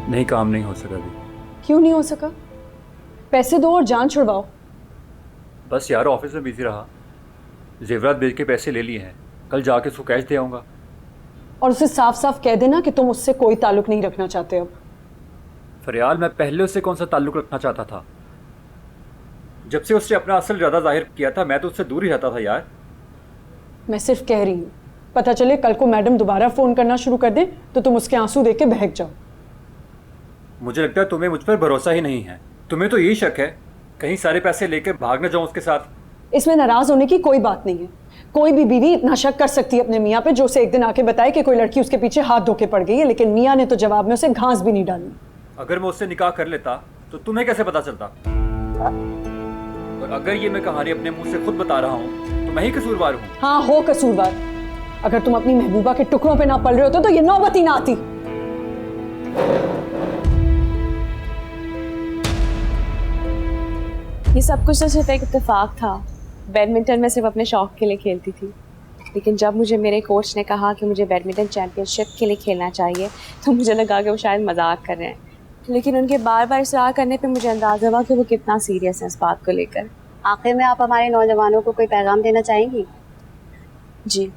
नहीं, काम नहीं हो सका अभी। क्यों नहीं हो सका? पैसे दो और जान छुड़वाओ। बस यार ऑफिस में बिजी रहा। जेवरात बेच के पैसे ले लिए हैं, कल जाके उसको कैश दे आऊँगा। और उसे साफ साफ कह देना कि तुम उससे कोई ताल्लुक नहीं रखना चाहते अब। फरियाल, मैं पहले उससे कौन सा ताल्लुक रखना चाहता था? जब से उसने अपना असल इरादा जाहिर किया था मैं तो उससे दूर ही रहता था यार। मैं सिर्फ कह रही हूँ, पता चले कल को मैडम दोबारा फोन करना शुरू कर दे तो तुम उसके आंसू देख के बहक जाओ। मुझे लगता है तुम्हें मुझ पर भरोसा ही नहीं है। तुम्हें तो यही शक है कहीं सारे पैसे लेकर भाग न जाऊं उसके साथ। इसमें नाराज होने की कोई बात नहीं है। कोई भी बीवी इतना शक कर सकती है अपने मियाँ पे जो उसे एक दिन आके बताए कि कोई लड़की उसके पीछे हाथ धो के पड़ गई है, लेकिन मियाँ ने तो जवाब में उसे घास भी नहीं डाली। अगर मैं उससे निकाह कर लेता तो तुम्हें कैसे पता चलता? और अगर ये मैं कहानी अपने मुंह से खुद बता रहा हूँ तो मैं ही कसूरवार हूँ। हाँ, हो कसूरवार। अगर तुम अपनी महबूबा के टुकड़ों पे ना पल रहे होते तो ये नौबत ही ना आती। ये सब कुछ तो सिर्फ एक इत्तेफाक था। बैडमिंटन में सिर्फ अपने शौक के लिए खेलती थी, लेकिन जब मुझे मेरे कोच ने कहा कि मुझे बैडमिंटन चैंपियनशिप के लिए खेलना चाहिए तो मुझे लगा कि वो शायद मजाक कर रहे हैं, लेकिन उनके बार बार इसरार करने पे मुझे अंदाज़ा हुआ कि वो कितना सीरियस है इस बात को लेकर। आखिर में आप हमारे नौजवानों को कोई पैगाम देना चाहेंगी? जी,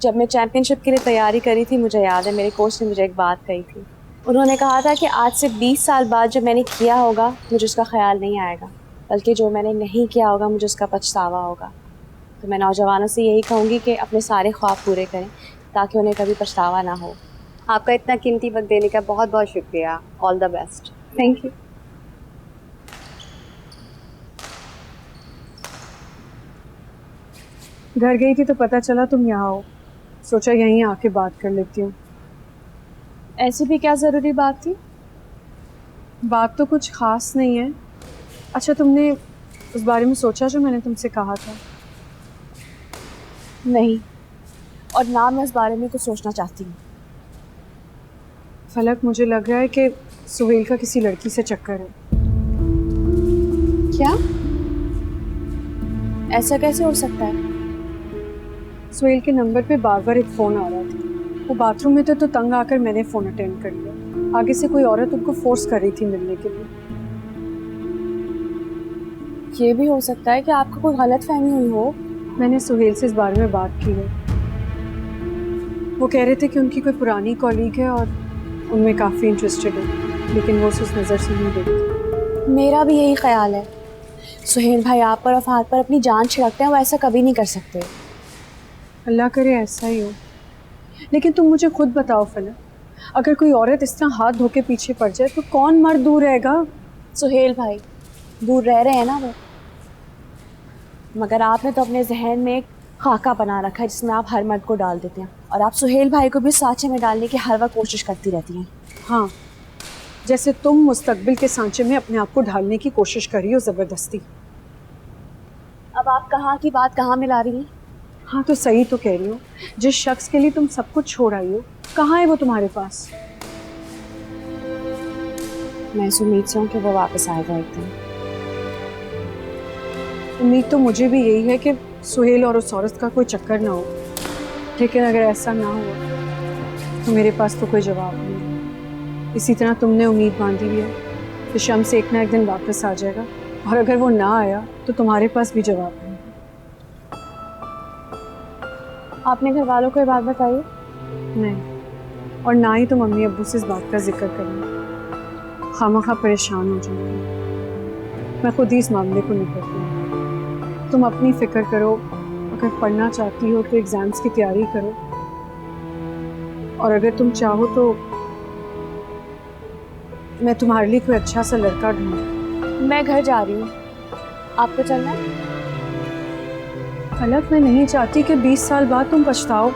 जब मैं चैंपियनशिप के लिए तैयारी करी थी मुझे याद है मेरे कोच ने मुझे एक बात कही थी। उन्होंने कहा था कि आज से 20 साल बाद जो मैंने किया होगा मुझे उसका ख्याल नहीं आएगा, बल्कि जो मैंने नहीं किया होगा मुझे उसका पछतावा होगा। तो मैं नौजवानों से यही कहूँगी कि अपने सारे ख्वाब पूरे करें ताकि उन्हें कभी पछतावा ना हो। आपका इतना कीमती वक्त देने का बहुत बहुत शुक्रिया। All the best. Thank you. घर गई थी तो पता चला तुम यहाँ हो, सोचा यहीं आके बात कर लेती हूँ। ऐसी भी क्या ज़रूरी बात थी? बात तो कुछ खास नहीं है। अच्छा, तुमने उस बारे में सोचा जो मैंने तुमसे कहा था? नहीं, और ना मैं इस बारे में कुछ सोचना चाहती हूँ। फलक, मुझे लग रहा है कि सुहेल का किसी लड़की से चक्कर है। क्या? ऐसा कैसे हो सकता है? सुहेल के नंबर पे बार बार एक फ़ोन आ रहा था। वो बाथरूम में थे तो तंग आकर मैंने फ़ोन अटेंड कर लिया। आगे से कोई औरत उनको फोर्स कर रही थी मिलने के लिए। ये भी हो सकता है कि आपको कोई गलत फहमी हुई हो। मैंने सुहेल से इस बारे में बात की है। वो कह रहे थे कि उनकी कोई पुरानी कॉलीग है और उनमें काफ़ी इंटरेस्टेड है, लेकिन वो उस नज़र से नहीं देखती। मेरा भी यही ख्याल है। सुहेल भाई आप पर और फहद पर अपनी जान छिड़कते हैं, वो ऐसा कभी नहीं कर सकते। अल्लाह करे ऐसा ही हो। लेकिन तुम मुझे खुद बताओ फलक, अगर कोई औरत इस तरह हाथ धो के पीछे पड़ जाए तो कौन मर्द दूर रहेगा? सुहेल भाई दूर रह रहे हैं ना वो, मगर आपने तो अपने जहन में एक खाका बना रखा है जिसमें आप हर मर्द को डाल देते हैं, और आप सुहेल भाई को भी सांचे में डालने की हर वक्त कोशिश करती रहती हैं। हाँ, जैसे तुम मुस्तकबिल के सांचे में अपने आप को ढालने की कोशिश करी हो ज़बरदस्ती। अब आप कहाँ की बात कहाँ मिला रही हैं? हाँ तो सही तो कह रही हो। जिस शख्स के लिए तुम सब कुछ छोड़ आई हो, कहाँ है वो तुम्हारे पास? मैं इस उम्मीद से हूँ कि वो वापस आएगा एक दिन। उम्मीद तो मुझे भी यही है कि सुहेल और उस औरत का कोई चक्कर ना हो, लेकिन अगर ऐसा ना हुआ तो मेरे पास तो कोई जवाब नहीं। इसी तरह तुमने उम्मीद बांधी हुई है कि शम्स एक ना एक दिन वापस आ जाएगा, और अगर वो ना आया तो तुम्हारे पास भी जवाब नहीं। आपने घर वालों को ये बात बताई? नहीं, और ना ही तुम अम्मी अब्बू से इस बात का जिक्र करना, खामखा परेशान हो जाऊंगी। मैं खुद ही इस मामले को निपटती हूँ। तुम अपनी फिक्र करो, अगर पढ़ना चाहती हो तो एग्ज़ाम्स की तैयारी करो, और अगर तुम चाहो तो मैं तुम्हारे लिए कोई अच्छा सा लड़का ढूंढूं। मैं घर जा रही हूँ, आपको चलना है? फलक, मैं नहीं चाहती कि 20 साल बाद तुम पछताओ।